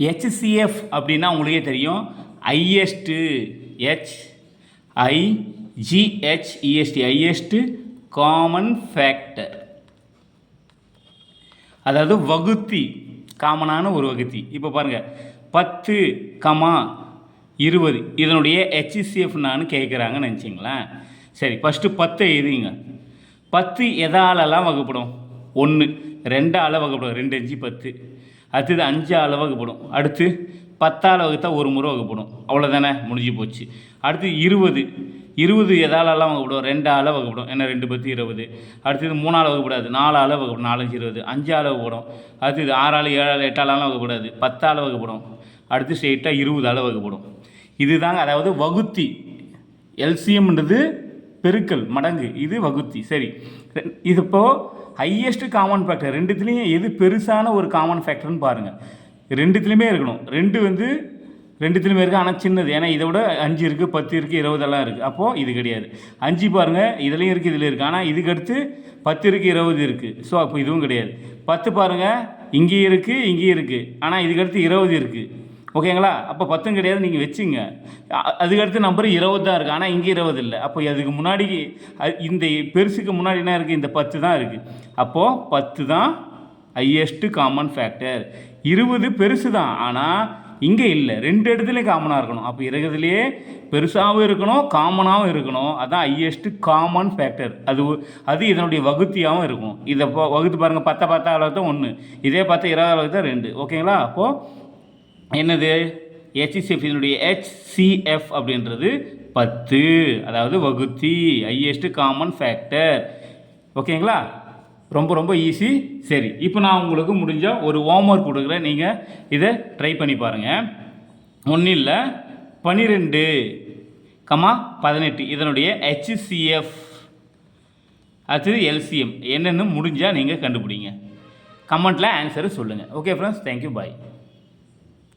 HCF அப்படின்னா உங்களுக்கே தெரியும், highest, HIGHEST, highest common factor, அதாவது வகுத்தி, காமனான ஒரு வகுத்தி. இப்போ பாருங்கள், 10, 20 இதனுடைய HCF நான் கேட்குறாங்கன்னு நினச்சிங்களேன். சரி, ஃபஸ்ட்டு 10 எழுதிங்க. 10 எதாலெல்லாம் வகுப்படும்? 1, 2ஆல் வகுப்படும், 2 5 10. அடுத்தது 5ஆல் வகுப்படும். அடுத்து 10ஆல் வகுத்தா ஒரு முறை வகுப்படும். அவ்வளோதானே, முடிஞ்சு போச்சு. அடுத்து 20 எதாலெல்லாம் வகுப்படும்? 2ஆல் வகுப்படும், ஏன்னா 2 10 20. அடுத்தது 3ஆல் வகுப்படாது, 4ஆல் வகுப்படும், 4 5 20. 5ஆல் வகுப்படும். அடுத்தது 6ஆல் 7ஆல் 8ஆலாம் வகுப்படாது, 10ஆல் வகுப்படும். அடுத்து ஸ்ட்ரெயிட்டாக 20ஆல் வகுப்படும். இதுதாங்க, அதாவது வகுத்தி. எல்சிஎம்ன்றது பெருக்கல், மடங்கு, இது வகுத்தி. சரி, இது இப்போது ஹையஸ்ட் காமன் ஃபேக்டர் ரெண்டுத்துலேயும் எது பெருசான ஒரு காமன் ஃபேக்டர்னு பாருங்கள். ரெண்டுத்துலேயுமே இருக்கணும். 2 வந்து ரெண்டுத்துலேயுமே இருக்குது, ஆனால் சின்னது. ஏன்னா இதை விட 5 இருக்குது, 10 இருக்குது, 20 இருக்குது. அப்போது இது கிடையாது. 5 பாருங்கள், இதுலேயும் இருக்குது, இதில் இருக்குது. ஆனால் இதுக்கு அடுத்து 10 இருக்குது, 20 இருக்குது. ஸோ அப்போ இதுவும் கிடையாது. 10 பாருங்கள், இங்கேயும் இருக்குது, இங்கேயும் இருக்குது. ஆனால் இதுக்கு அடுத்து 20 இருக்குது. ஓகேங்களா? அப்போ 10 கிடையாது, நீங்கள் வச்சுங்க. அதுக்கடுத்து நம்பர் 20 தான் இருக்குது, ஆனால் இங்கே 20 இல்லை. அப்போ அதுக்கு முன்னாடி இந்த பெருசுக்கு முன்னாடி என்ன இருக்குது? இந்த 10 தான் இருக்குது. அப்போது 10 தான் ஹையஸ்ட்டு காமன் ஃபேக்டர். 20 பெருசு தான், ஆனால் இங்கே இல்லை. 2 இடத்துலையும் காமனாக இருக்கணும். அப்போ இருக்கிறதுலையே பெருசாகவும் இருக்கணும், காமனாகவும் இருக்கணும். அதுதான் ஹையஸ்ட்டு காமன் ஃபேக்டர். அது இதனுடைய வகுத்தியாகவும் இருக்கும். இதை வகுத்து பாருங்கள். 10 அளவுக்கு தான் 1, இதே 10 20 அளவுக்கு தான் 2. ஓகேங்களா? அப்போது என்னது? HCF, இதனுடைய HCF அப்படின்றது 10, அதாவது வகுத்தி, ஹையஸ்ட்டு காமன் ஃபேக்டர். ஓகேங்களா? ரொம்ப ரொம்ப ஈஸி. சரி, இப்போ நான் உங்களுக்கு முடிஞ்சால் ஒரு ஹோம்ஒர்க் கொடுக்குறேன், நீங்கள் இதை ட்ரை பண்ணி பாருங்கள். ஒன்றும் இல்லை, 12, 18 இதனுடைய HCF, அடுத்தது LCM என்னென்னு முடிஞ்சால் நீங்கள் கண்டுபிடிங்க. கமெண்ட்டில் ஆன்சரை சொல்லுங்கள். ஓகே ஃப்ரெண்ட்ஸ், தேங்க்யூ, பாய்.